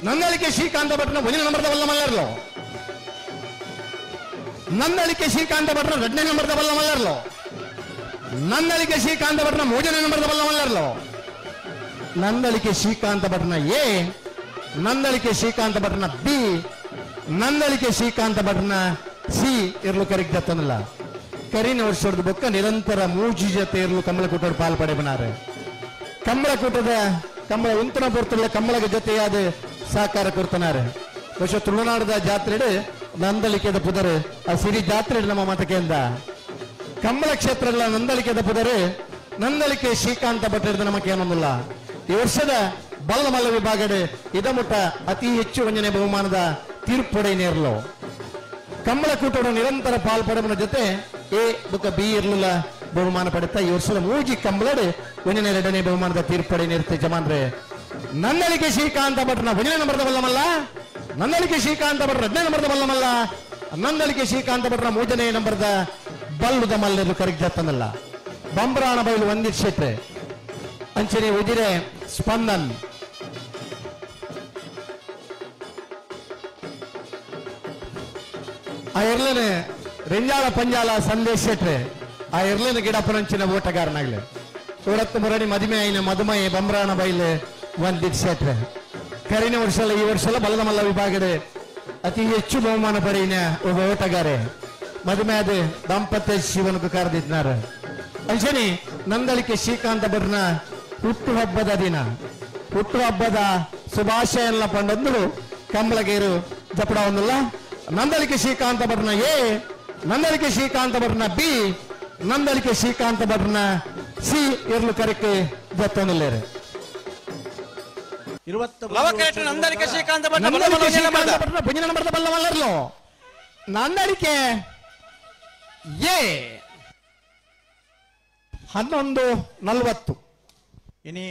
ನಂದಳಿಕೆ ಶ್ರೀಕಾಂತ ಭಟ್ನ ಒಂದನೇ ನಂಬರ್ದ ಬಲ್ಲ ಮಲ್ಲರ್ಲು ನಂದಳಿಕೆ ಶ್ರೀಕಾಂತ ಭಟ್ನ ಎರಡನೇ ನಂಬರ್ದ ಬಲ್ಲ ಮಲ್ಲರ್ಲು ನಂದಳಿಕೆ ಶ್ರೀಕಾಂತ ಭಟ್ನ ಮೂರನೇ ನಂಬರ್ದ ಬಲ್ಲ ಮಲ್ಲರ್ಲು ನಂದಳಿಕೆ ಶ್ರೀಕಾಂತ ಭಟ್ನ ಎ ನಂದಳಿಕೆ ಶ್ರೀಕಾಂತ ಭಟ್ನ ಬಿ ನಂದಳಿಕೆ ಶ್ರೀಕಾಂತ ಭಟ್ನ ಸಿ ಇರ್ಲು ಕರೆಕ್ಟ್ ಜತ್ತನಲ್ಲ ಕರಿನ ವರ್ಷದ ಬೊಕ್ಕ ನಿರಂತರ ಮೂಜಿ ಜೊತೆ ಇರ್ಲು ಕಮಲಕೂಟದ ಪಾಲ್ಪಡೆ ಬನಾರೆ ಕಮಲಕೂಟದ ಕಮಲ ಉಂತನ ಪೊರ್ತಲ್ಲ ಕಮಲಗ ಜೊತೆಯಾದ ಸಹಕಾರ ಕೊಡ್ತಾನಾರೆ ವರ್ಷ ತುಳುನಾಡದ ಜಾತ್ರೆ ನಂದಳಿಕೆದ ಪುದರೆ ಆ ಸಿರಿ ಜಾತ್ರೆ ನಮ್ಮ ಮತಕೆಂದ ಕಮಲ ಕ್ಷೇತ್ರ ನಂದಳಿಕೆದ ಪುದರೆ ನಂದಳಿಕೆ ಶ್ರೀಕಾಂತ ಭಟ್ಟ ನಮಗೆ ಏನೊಂದಿಲ್ಲ ಈ ವರ್ಷದ ಬಲ್ಲ ಮಲ್ಲ ವಿಭಾಗಡೆ ಇದಮುಟ್ಟ ಅತಿ ಹೆಚ್ಚು ವಂಜನೆ ಬಹುಮಾನದ ತೀರ್ಪೊಡೆ ನೇರ್ಲು ಕಮಲಕೂಟದ ನಿರಂತರ ಪಾಲ್ಪಡಮನ ಜೊತೆ ಎ ಬುಕ್ಕ ಬಿ ಇರ್ಲಿಲ್ಲ ಬಹುಮಾನ ಪಡುತ್ತಾ ಈ ವರ್ಷದ ಮೂಜಿ ಕಂಬಳಡೆ ಒಂದನೇ ಎರಡನೇ ಬಹುಮಾನದ ತೀರ್ಪಡೆ ನೀಡುತ್ತೆ ಜಮಾನ್ರೆ ನಂದಳಿಕೆ ಶ್ರೀಕಾಂತ ಭಟ್ನ ಒಂದನೇ ನಂಬರ್ದ ಬಲ್ಲಮಲ್ಲ ನಂದಳಿಕೆ ಶ್ರೀಕಾಂತ ಭಟ್ರ ಎರಡನೇ ನಂಬರ್ದ ಬಲ್ಲಮಲ್ಲ ನಂದಳಿಕೆ ಶ್ರೀಕಾಂತ ಭಟ್ರ ಮೂರನೇ ನಂಬರ್ದ ಬಲ್ಲುದ ಮಲ್ಲೆರು ಕರೆಕ್ಟ್ ಜತ್ತನಲ್ಲ ಬಂಬ್ರಾಣ ಬಯಲು ವಂದಿಕ್ಷೇತ್ರೆ ಅಂಚನೆ ಉಜಿರೆ ಸ್ಪಂದನ್ ಆ ಇರ್ಲೇನೆ ರೆಂಜಾಳ ಪಂಜಾಲ ಸಂದೇಶ್ ಶೆಟ್ರೆ ಆ ಇರ್ಲೇನೆ ಗಿಡಪರಂಚಿನ ಓಟಗಾರನಾಗ್ಲೆ ಇವತ್ತು ಮುರಡಿ ಮದುವೆ ಆಯ್ನ ಮಧುಮಯ ಬಂಬ್ರಾಣ ಬೈಲೆ ವಂದಿತ್ ಶೆಟ್ರೆ ಕರಿನ ವರ್ಷಲ ಈ ವರ್ಷಲ ಬಲದ ಮಲ್ಲ ವಿಭಾಗಡೆ ಅತಿ ಹೆಚ್ಚು ಬಹುಮಾನ ಪಡೆಯಿನ ಒಬ್ಬ ಓಟಗಾರೆ ಮದುವೆ ಆದ ದಾಂಪತ್ಯ ಶಿವನಕ್ಕೆ ಕರೆದಿದ್ದಾರೆ ಅಂಚನೆ ನಂದಳಿಕೆ ಶ್ರೀಕಾಂತ ಭಟ್ನ ಹುಟ್ಟುಹಬ್ಬದ ದಿನ ಹುಟ್ಟುಹಬ್ಬದ ಶುಭಾಶಯ ಎಲ್ಲ ಪಂಡಂದ್ರು ಕಂಬಳಗೇರು ಜಪಡ ಒಂದಲ್ಲ ನಂದಳಿಕೆ ಶ್ರೀಕಾಂತ ಭಟ್ನ ಎ ನಂದಳಿಕೆ ಶ್ರೀಕಾಂತ ಭಟ್ನ ಬಿ ನಂದಳಿಕೆ ಶ್ರೀಕಾಂತ ಭಟ್ನ ಸಿ ಇರ್ಲು ಕರೆಕ್ಕೆ ಜತ್ತೊಂದಿಲ್ಲೇರೆ ನಂದಳಿಕೆ ಶ್ರೀಕಾಂತ ಭಟ್ನ ಮುಂದಿನ ನಂಬರ್ದ ಬಲ್ಲವಲ್ಲರ್ಲು ನಂದಳಿಕೆ ಎ 11:40 ಇನಿ